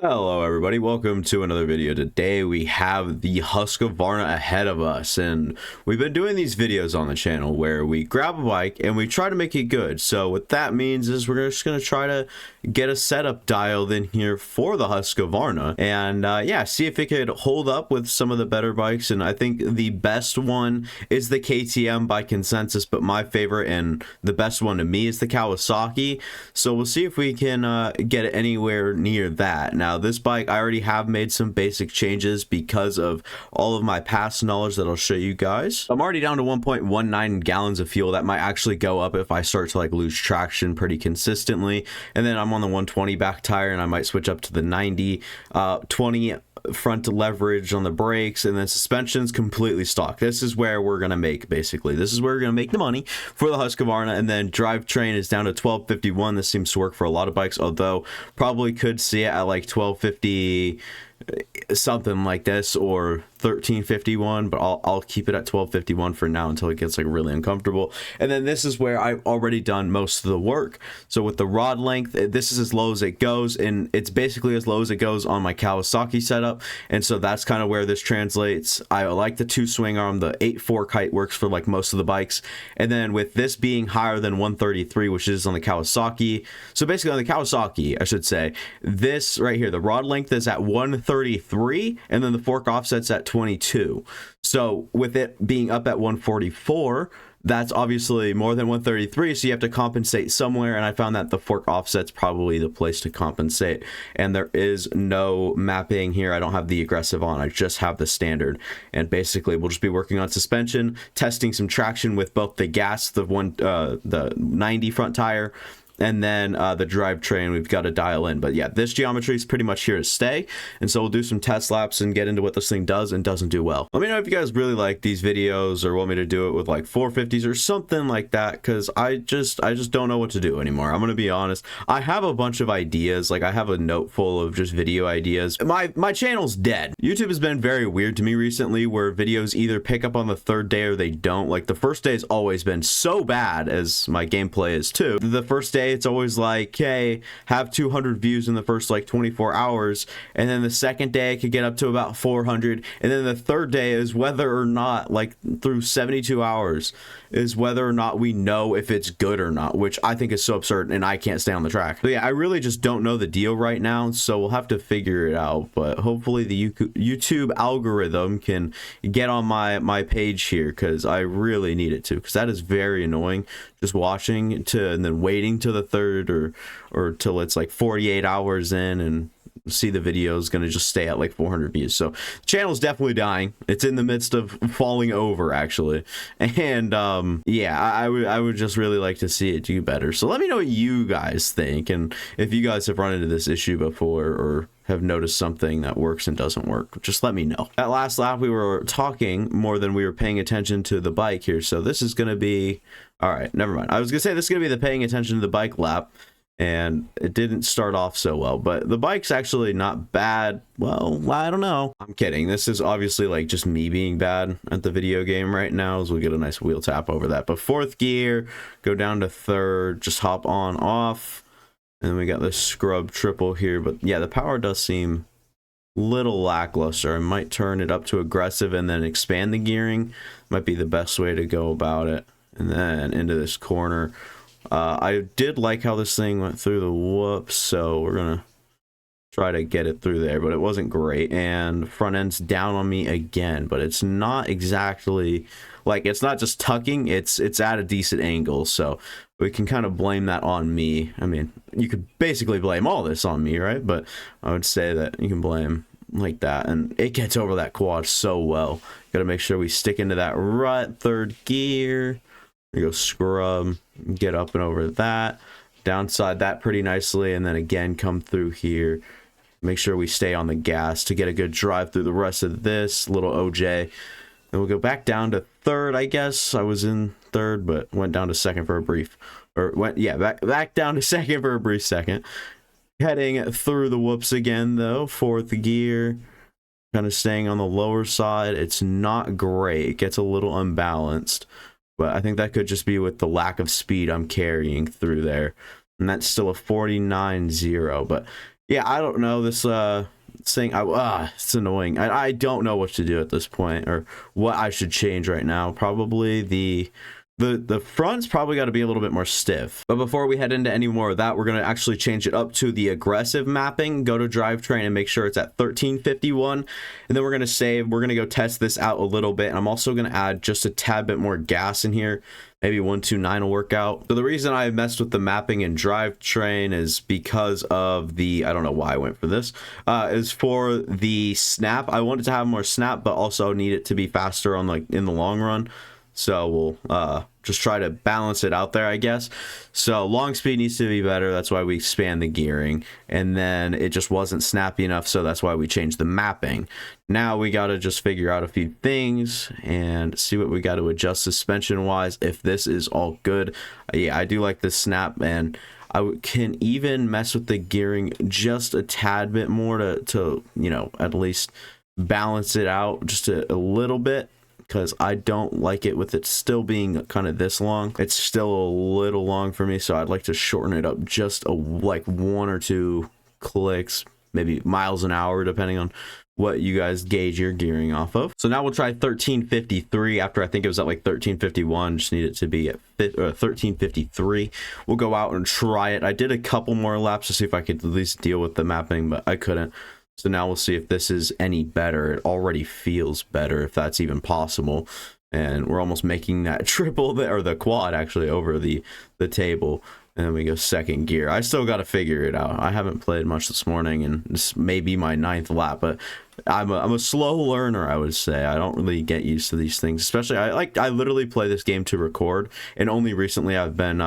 Hello everybody, welcome to another video. Today we have the Husqvarna ahead of us, and we've been doing these videos on the channel where we grab a bike and we try to make it good. So what that means is we're just going to try to get a setup dialed in here for the Husqvarna and yeah, see if it could hold up with some of the better bikes. And I think the best one is the KTM by consensus, but my favorite and the best one to me is the Kawasaki. So we'll see if we can get it anywhere near that. Now this bike, I already have made some basic changes because of all of my past knowledge that I'll show you guys. I'm already down to 1.19 gallons of fuel. That might actually go up if I start to like lose traction pretty consistently. And then I'm on the 120 back tire, and I might switch up to the 90, 20 front leverage on the brakes, and then suspension's completely stock. This is where we're gonna make, basically this is where we're gonna make the money for the Husqvarna. And then drivetrain is down to 1251. This seems to work for a lot of bikes, although probably could see it at like 1250 something like this or 1351, but I'll keep it at 1251 for now until it gets like really uncomfortable. And then this is where I've already done most of the work. So with the rod length, this is as low as it goes, and it's basically as low as it goes on my Kawasaki setup. And so that's kind of where this translates. I like the 2 swing arm. The 8.4 kite works for like most of the bikes. And then with this being higher than 133, which is on the Kawasaki, so basically on the Kawasaki, I should say, this right here, the rod length is at 133, and then the fork offset's at 22. So with it being up at 144, that's obviously more than 133, so you have to compensate somewhere, and I found that the fork offset's probably the place to compensate. And there is no mapping here. I don't have the aggressive on, I just have the standard. And basically we'll just be working on suspension, testing some traction with both the gas, the 90 front tire, and then the drivetrain we've got to dial in. But yeah, this geometry is pretty much here to stay, and so we'll do some test laps and get into what this thing does and doesn't do well. Let me know if you guys really like these videos or want me to do it with like 450s or something like that, because I just don't know what to do anymore. I'm gonna be honest. I have a bunch of ideas, like I have a note full of just video ideas. My channel's dead. YouTube has been very weird to me recently, where videos either pick up on the 3rd day or they don't. Like the first day has always been so bad, as my gameplay is too. The first day it's always like, hey, have 200 views in the first like 24 hours, and then the second day it could get up to about 400, and then the third day is whether or not, like through 72 hours, is whether or not we know if it's good or not, which I think is so absurd, and I can't stay on the track. But yeah, I really just don't know the deal right now, so we'll have to figure it out. But hopefully the YouTube algorithm can get on my page here, because I really need it to, because that is very annoying, just watching to and then waiting to the 3rd or till it's like 48 hours in, and see the video is going to just stay at like 400 views. So the channel's definitely dying. It's in the midst of falling over, actually. And yeah, I would just really like to see it do better. So let me know what you guys think, and if you guys have run into this issue before or have noticed something that works and doesn't work, just let me know. At last lap we were talking more than we were paying attention to the bike here, so this is going to be, all right, never mind. I was gonna say this is gonna be the paying attention to the bike lap, and it didn't start off so well, but the bike's actually not bad. Well, I don't know. I'm kidding. This is obviously like just me being bad at the video game right now, as we get a nice wheel tap over that. But 4th gear, go down to 3rd, just hop on off, and then we got this scrub triple here. But yeah, the power does seem little lackluster. I might turn it up to aggressive and then expand the gearing. Might be the best way to go about it. And then into this corner. I did like how this thing went through the whoops, so we're gonna try to get it through there, but it wasn't great. And front end's down on me again, but it's not exactly like, it's not just tucking, it's at a decent angle, so we can kind of blame that on me. I mean, you could basically blame all this on me, right? But I would say that you can blame like that, and it gets over that quad so well. Got to make sure we stick into that rut. 3rd gear, we go scrub, get up and over that, downside that pretty nicely, and then again come through here, make sure we stay on the gas to get a good drive through the rest of this little OJ. Then we'll go back down to 3rd. I guess I was in 3rd, but went down to 2nd for a brief, or went, yeah, back down to 2nd for a brief second. Heading through the whoops again though. 4th gear, kind of staying on the lower side. It's not great, it gets a little unbalanced, but I think that could just be with the lack of speed I'm carrying through there. And that's still a 49.0, but yeah, I don't know this thing. It's annoying. I don't know what to do at this point, or what I should change right now. Probably the front's probably got to be a little bit more stiff. But before we head into any more of that, we're going to actually change it up to the aggressive mapping. Go to drivetrain and make sure it's at 1351. And then we're going to save. We're going to go test this out a little bit. And I'm also going to add just a tad bit more gas in here. Maybe 129 will work out. So the reason I messed with the mapping and drivetrain is because of the, I don't know why I went for this, is for the snap. I wanted to have more snap, but also need it to be faster on like in the long run. So we'll just try to balance it out there, I guess. So long speed needs to be better. That's why we expand the gearing. And then it just wasn't snappy enough. So that's why we changed the mapping. Now we got to just figure out a few things and see what we got to adjust suspension wise. If this is all good. Yeah, I do like the snap, and I can even mess with the gearing just a tad bit more to you know, at least balance it out just a little bit. Because I don't like it with it still being kind of this long. It's still a little long for me, so I'd like to shorten it up just like 1 or 2 clicks, maybe miles an hour, depending on what you guys gauge your gearing off of. So now we'll try 1353 after I think it was at like 1351. Just need it to be at 1353. We'll go out and try it. I did a couple more laps to see if I could at least deal with the mapping, but I couldn't. So now we'll see if this is any better. It already feels better, if that's even possible. And we're almost making that triple, or the quad actually, over the table. And then we go second gear. I still got to figure it out. I haven't played much this morning, and this may be my 9th lap, but I'm a slow learner, I would say. I don't really get used to these things, especially I literally play this game to record, and only recently I've been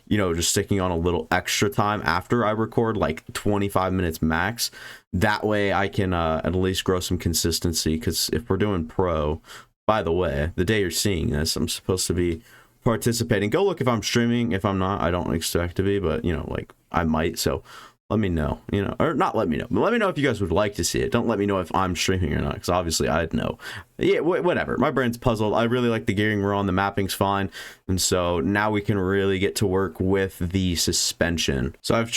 you know, just sticking on a little extra time after I record, like 25 minutes max. That way I can at least grow some consistency, because if we're doing pro, by the way, the day you're seeing this, I'm supposed to be participating. Go look if I'm streaming. If I'm not, I don't expect to be, but you know, like I might. So let me know, you know, or not let me know, but let me know if you guys would like to see it. Don't let me know if I'm streaming or not, because obviously I'd know. Yeah, whatever. My brain's puzzled. I really like the gearing we're on. The mapping's fine. And so now we can really get to work with the suspension. So I've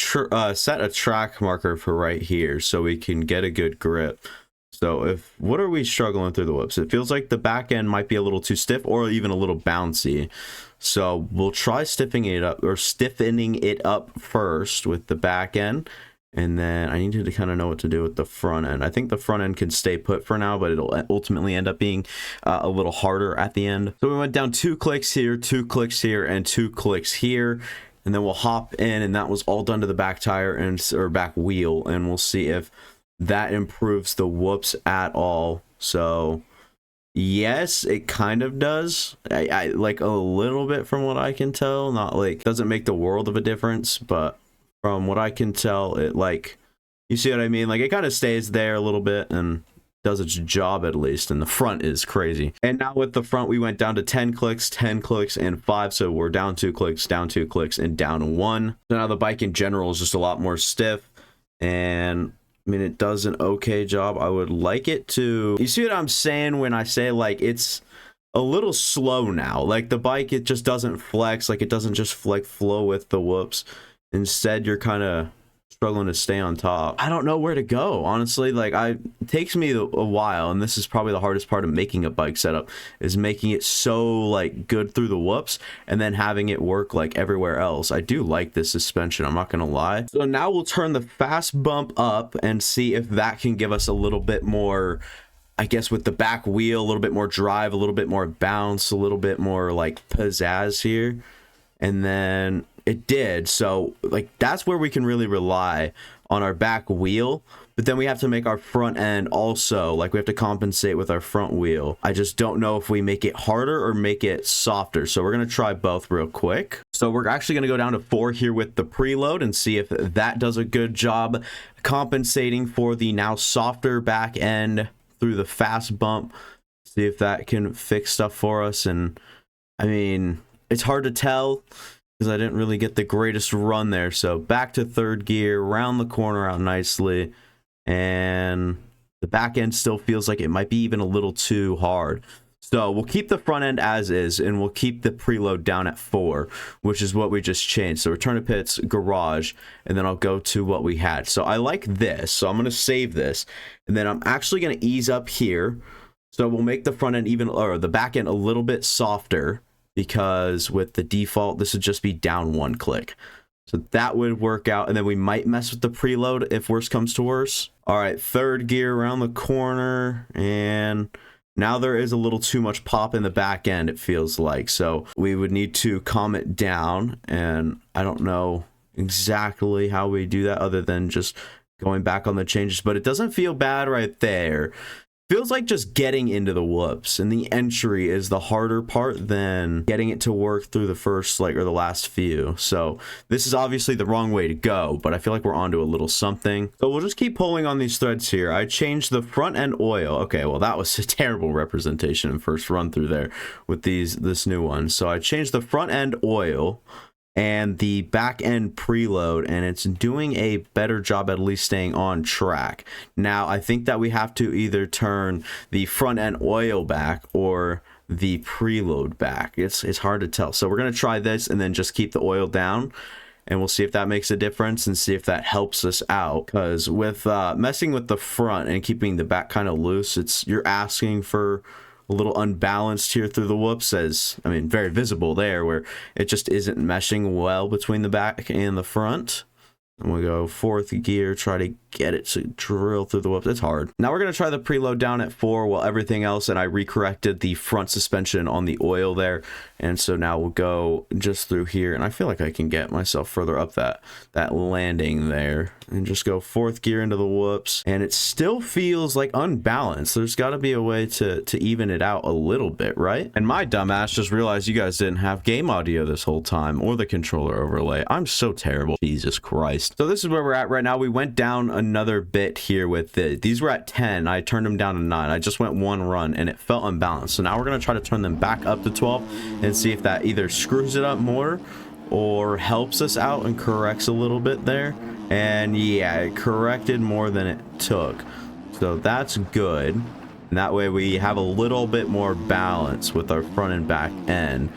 set a track marker for right here so we can get a good grip. So what are we struggling through the whoops? It feels like the back end might be a little too stiff or even a little bouncy. So we'll try stiffening it up first with the back end. And then I need to kind of know what to do with the front end. I think the front end can stay put for now, but it'll ultimately end up being a little harder at the end. So we went down 2 clicks here, 2 clicks here, and 2 clicks here. And then we'll hop in, and that was all done to the back tire or back wheel. And we'll see if that improves the whoops at all. So yes, it kind of does. I like a little bit from what I can tell. Not like, doesn't make the world of a difference, but from what I can tell, it like, you see what I mean? Like it kind of stays there a little bit and does its job at least. And the front is crazy. And now with the front, we went down to 10 clicks, and 5. So we're down 2 clicks, down 2 clicks, and down 1. So now the bike in general is just a lot more stiff. And I mean, it does an okay job. I would like it to, you see what I'm saying when I say like it's a little slow now. Like the bike, it just doesn't flex. Like it doesn't just like flow with the whoops. Instead, you're kind of struggling to stay on top. I don't know where to go, honestly. Like it takes me a while, and this is probably the hardest part of making a bike setup, is making it so like good through the whoops and then having it work like everywhere else. I do like this suspension, I'm not gonna lie. So now we'll turn the fast bump up and see if that can give us a little bit more, I guess, with the back wheel, a little bit more drive, a little bit more bounce, a little bit more like pizzazz here. And then it did. So like that's where we can really rely on our back wheel, but then we have to make our front end also, like we have to compensate with our front wheel. I just don't know if we make it harder or make it softer. So we're going to try both real quick. So we're actually going to go down to 4 here with the preload and see if that does a good job compensating for the now softer back end through the fast bump. See if that can fix stuff for us. And I mean, it's hard to tell because I didn't really get the greatest run there. So back to 3rd gear, round the corner out nicely. And the back end still feels like it might be even a little too hard. So we'll keep the front end as is, and we'll keep the preload down at 4, which is what we just changed. So return to pits, garage, and then I'll go to what we had. So I like this, so I'm going to save this, and then I'm actually going to ease up here. So we'll make the front end even, or the back end a little bit softer, because with the default, this would just be down 1 click. So that would work out, and then we might mess with the preload if worse comes to worse. All right, third gear around the corner, and now there is a little too much pop in the back end, it feels like. So we would need to calm it down, and I don't know exactly how we do that other than just going back on the changes, but it doesn't feel bad right there. Feels like just getting into the whoops, and the entry is the harder part than getting it to work through the first, like, or the last few. So this is obviously the wrong way to go, but I feel like we're onto a little something. So we'll just keep pulling on these threads here. I changed the front end oil. Okay, well, that was a terrible representation in first run through there with this new one. So I changed the front end oil and the back end preload, and it's doing a better job at least staying on track. Now I think that we have to either turn the front end oil back or the preload back. It's hard to tell, so we're going to try this and then just keep the oil down, and we'll see if that makes a difference and see if that helps us out. Because with messing with the front and keeping the back kind of loose, you're asking for a little unbalanced here through the whoops, as I mean, very visible there, where it just isn't meshing well between the back and the front. And we go fourth gear, try to get it to drill through the whoops. It's hard. Now we're going to try the preload down at 4 while everything else, and I recorrected the front suspension on the oil there. And so now we'll go just through here, and I feel like I can get myself further up that landing there, and just go fourth gear into the whoops. And it still feels like unbalanced. There's got to be a way to even it out a little bit, right? And my dumbass just realized you guys didn't have game audio this whole time, or the controller overlay. I'm so terrible. Jesus Christ. So this is where we're at right now. We went down another bit here with it. These were at 10. I turned them down to 9. I just went 1 run and it felt unbalanced. So now we're going to try to turn them back up to 12 and see if that either screws it up more or helps us out and corrects a little bit there. And yeah, it corrected more than it took. So that's good. And that way we have a little bit more balance with our front and back end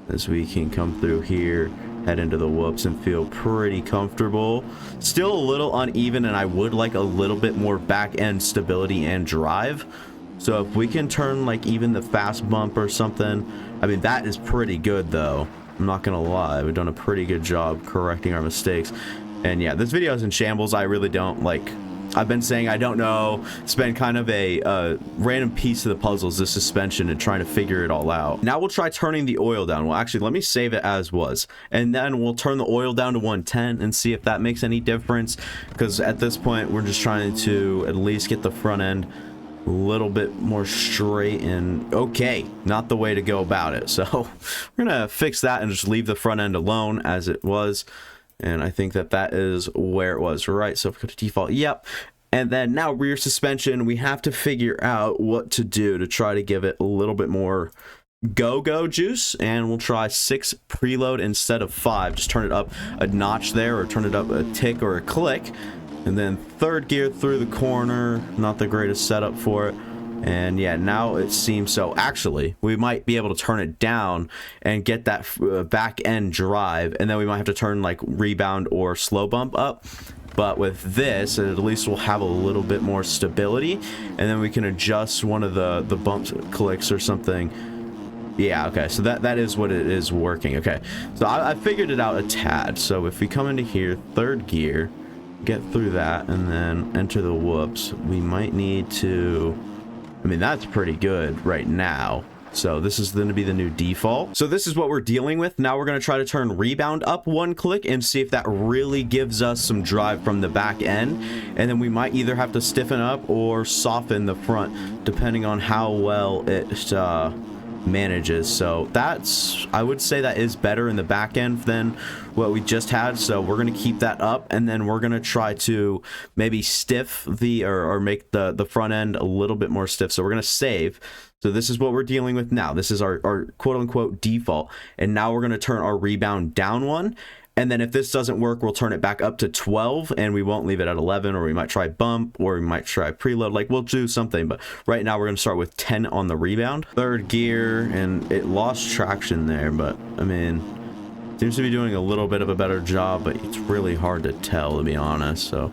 as we can come through here, head into the whoops, and feel pretty comfortable. Still a little uneven, and I would like a little bit more back end stability and drive. So if we can turn like even the fast bump or something, I mean, that is pretty good though. I'm not gonna lie, we've done a pretty good job correcting our mistakes. And yeah, this video is in shambles. I really don't like, I've been saying I don't know. It's been kind of a random piece of the puzzle is the suspension and trying to figure it all out. Now we'll try turning the oil down. Well, actually, let me save it as was. And then we'll turn the oil down to 110 and see if that makes any difference. Because at this point, we're just trying to at least get the front end a little bit more straight, and okay, not the way to go about it. So we're going to fix that and just leave the front end alone as it was. And I think that is where it was, right? So if we go to default, yep. And then now rear suspension, we have to figure out what to do to try to give it a little bit more go juice. And we'll try 6 preload instead of 5. Just turn it up a notch there, or turn it up a tick or a click. And then third gear through the corner, not the greatest setup for it. And yeah, now it seems so. Actually, we might be able to turn it down and get that back end drive, and then we might have to turn like rebound or slow bump up. But with this, at least we'll have a little bit more stability, and then we can adjust one of the bump clicks or something. Yeah, okay, so that is what it is working. Okay, so I figured it out a tad. So if we come into here, third gear, get through that, and then enter the whoops, we might need to, I mean, that's pretty good right now. So this is going to be the new default. So this is what we're dealing with. Now we're going to try to turn rebound up 1 click and see if that really gives us some drive from the back end. And then we might either have to stiffen up or soften the front, depending on how well it manages. So that's, I would say that is better in the back end than what we just had. So we're going to keep that up, and then we're going to try to maybe stiff the or make the front end a little bit more stiff. So we're going to save. So this is what we're dealing with now. This is our quote unquote default, and now we're going to turn our rebound down 1. And then if this doesn't work, we'll turn it back up to 12, and we won't leave it at 11, or we might try bump, or we might try preload. Like, we'll do something, but right now we're going to start with 10 on the rebound. Third gear, and it lost traction there, but I mean, seems to be doing a little bit of a better job, but it's really hard to tell, to be honest. So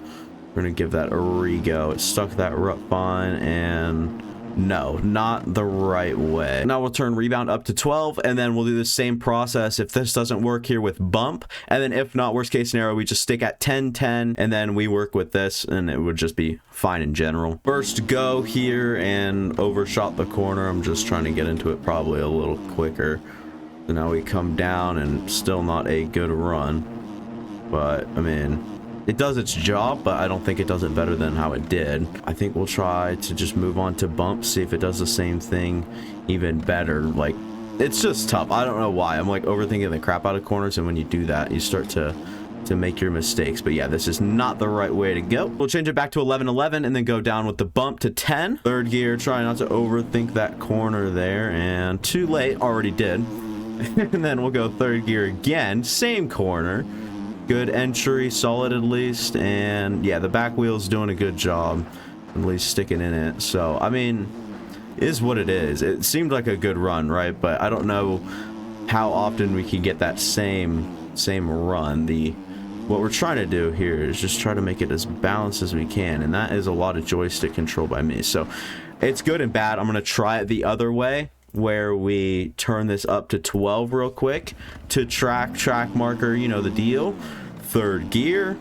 we're going to give that a re-go. It stuck that rut fine, and no, not the right way. Now we'll turn rebound up to 12, and then we'll do the same process if this doesn't work here with bump. And then if not, worst case scenario, we just stick at 10, 10, and then we work with this, and it would just be fine in general. First go here, and overshot the corner. I'm just trying to get into it probably a little quicker. So now we come down, and still not a good run. But, I mean, it does its job, but I don't think it does it better than how it did. I think we'll try to just move on to bump, see if it does the same thing even better. Like, it's just tough. I don't know why. I'm like overthinking the crap out of corners, and when you do that, you start to make your mistakes. But yeah, this is not the right way to go. We'll change it back to 11-11 and then go down with the bump to 10. Third gear, try not to overthink that corner there, and too late, already did. And then we'll go third gear again, same corner. Good entry, solid at least, and yeah, the back wheel's doing a good job, at least sticking in it. So I mean, is what it is. It seemed like a good run, right? But I don't know how often we can get that same run. What we're trying to do here is just try to make it as balanced as we can, and that is a lot of joystick control by me. So it's good and bad. I'm gonna try it the other way, where we turn this up to 12 real quick to track marker, you know the deal. Third gear,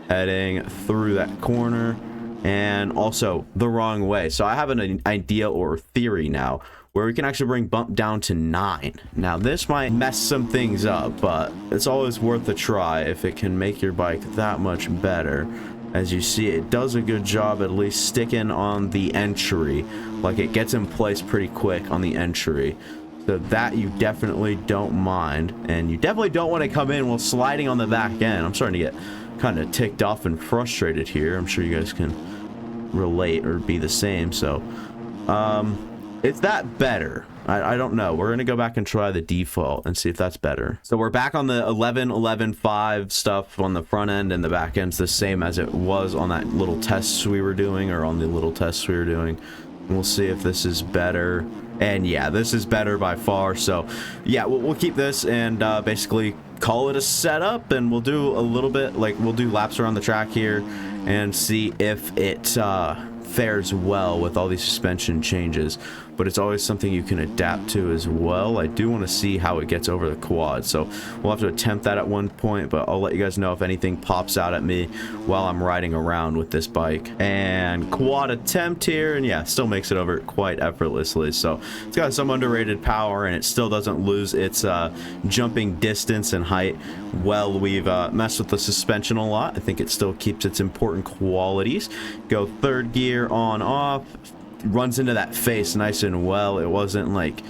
heading through that corner, and also the wrong way. So I have an idea or theory now where we can actually bring bump down to 9. Now this might mess some things up, but it's always worth a try if it can make your bike that much better. As you see, it does a good job at least sticking on the entry. Like, it gets in place pretty quick on the entry. So that you definitely don't mind. And you definitely don't want to come in while sliding on the back end. I'm starting to get kind of ticked off and frustrated here. I'm sure you guys can relate or be the same. So, is that better? I don't know. We're going to go back and try the default and see if that's better. So we're back on the 11-11-5 stuff on the front end, and the back end's the same as it was on that little tests we were doing, or on the little tests we were doing. And we'll see if this is better. And yeah, this is better by far. So yeah, we'll keep this and basically call it a setup, and we'll do a little bit, like, we'll do laps around the track here and see if it fares well with all these suspension changes. But it's always something you can adapt to as well. I do want to see how it gets over the quad, so we'll have to attempt that at one point, but I'll let you guys know if anything pops out at me while I'm riding around with this bike. And quad attempt here, and yeah, still makes it over quite effortlessly. So it's got some underrated power, and it still doesn't lose its jumping distance and height. Well, we've messed with the suspension a lot. I think it still keeps its important qualities. Go third gear on off. Runs into that face nice and well. It wasn't like,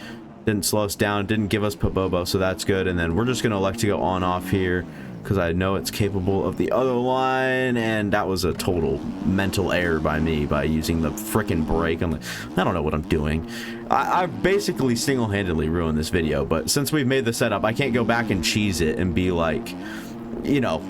didn't slow us down, didn't give us Pabobo, so that's good. And then we're just gonna elect to go on off here because I know it's capable of the other line, and that was a total mental error by me by using the frickin' brake. I'm like, I don't know what I'm doing. I basically single-handedly ruined this video, but since we've made the setup, I can't go back and cheese it and be like, you know,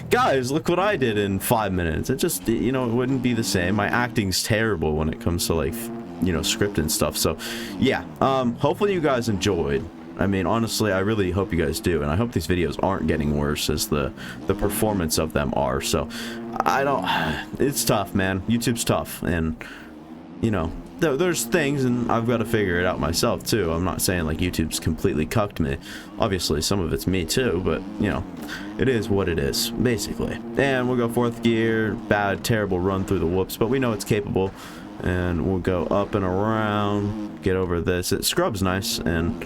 guys, look what I did in 5 minutes. It just, you know, it wouldn't be the same. My acting's terrible when it comes to, like, you know, script and stuff. So yeah, hopefully you guys enjoyed. I mean, honestly, I really hope you guys do, and I hope these videos aren't getting worse as the performance of them are. So I don't, it's tough, man. YouTube's tough, and you know, there's things, and I've got to figure it out myself too. I'm not saying like YouTube's completely cucked me. Obviously some of it's me too, but you know, it is what it is basically. And we'll go fourth gear, bad, terrible run through the whoops, but we know it's capable. And we'll go up and around, get over this. It scrubs nice, and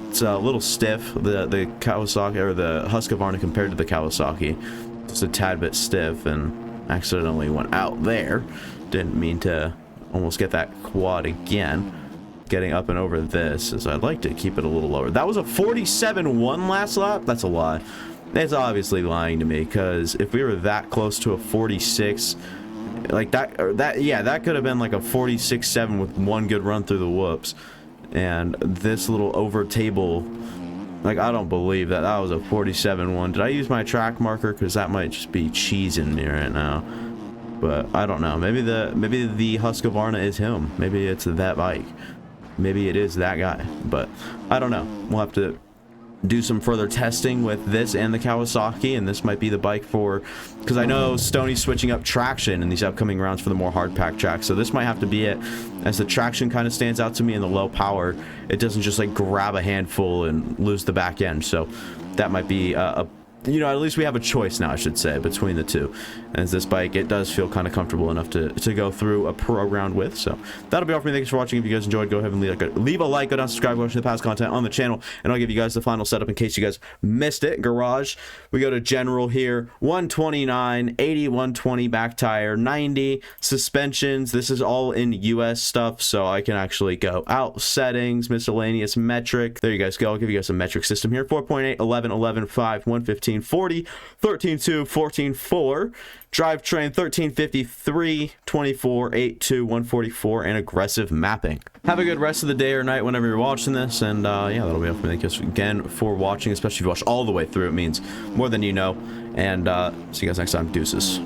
it's a little stiff. The Kawasaki, or the Husqvarna compared to the Kawasaki, just a tad bit stiff, and accidentally went out there. Didn't mean to almost get that quad again. Getting up and over this, as I'd like to keep it a little lower. That was a 47.1 last lap. That's a lie. It's obviously lying to me, because if we were that close to a 46, like yeah, that could have been like a 46.7 with one good run through the whoops. And this little over table Like, I don't believe that. That was a 47 one. Did I use my track marker? Because that might just be cheesing me right now. But I don't know. Maybe the Husqvarna is him. Maybe it's that bike. Maybe it is that guy. But I don't know. We'll have to do some further testing with this and the Kawasaki, and this might be the bike for, because I know Stoney's switching up traction in these upcoming rounds for the more hard pack tracks, so this might have to be it, as the traction kind of stands out to me in the low power. It doesn't just like grab a handful and lose the back end, so that might be you know, at least we have a choice now, I should say, between the two. As this bike, it does feel kind of comfortable enough to go through a pro round with. So that'll be all for me. Thanks for watching. If you guys enjoyed, go ahead and leave a like, go down, subscribe, watch the past content on the channel, and I'll give you guys the final setup in case you guys missed it. Garage, we go to general here, 129, 80, 120 back tire, 90 suspensions. This is all in US stuff, so I can actually go out, settings, miscellaneous, metric. There you guys go. I'll give you guys a metric system here. 4.8, 11, 11, 5, 115, 40, 13.2, 14.4, drivetrain 1353, 24, 82, 144, and aggressive mapping. Have a good rest of the day or night whenever you're watching this, and yeah, that'll be all for me. Thank you again for watching, especially if you watch all the way through. It means more than you know, and see you guys next time. Deuces.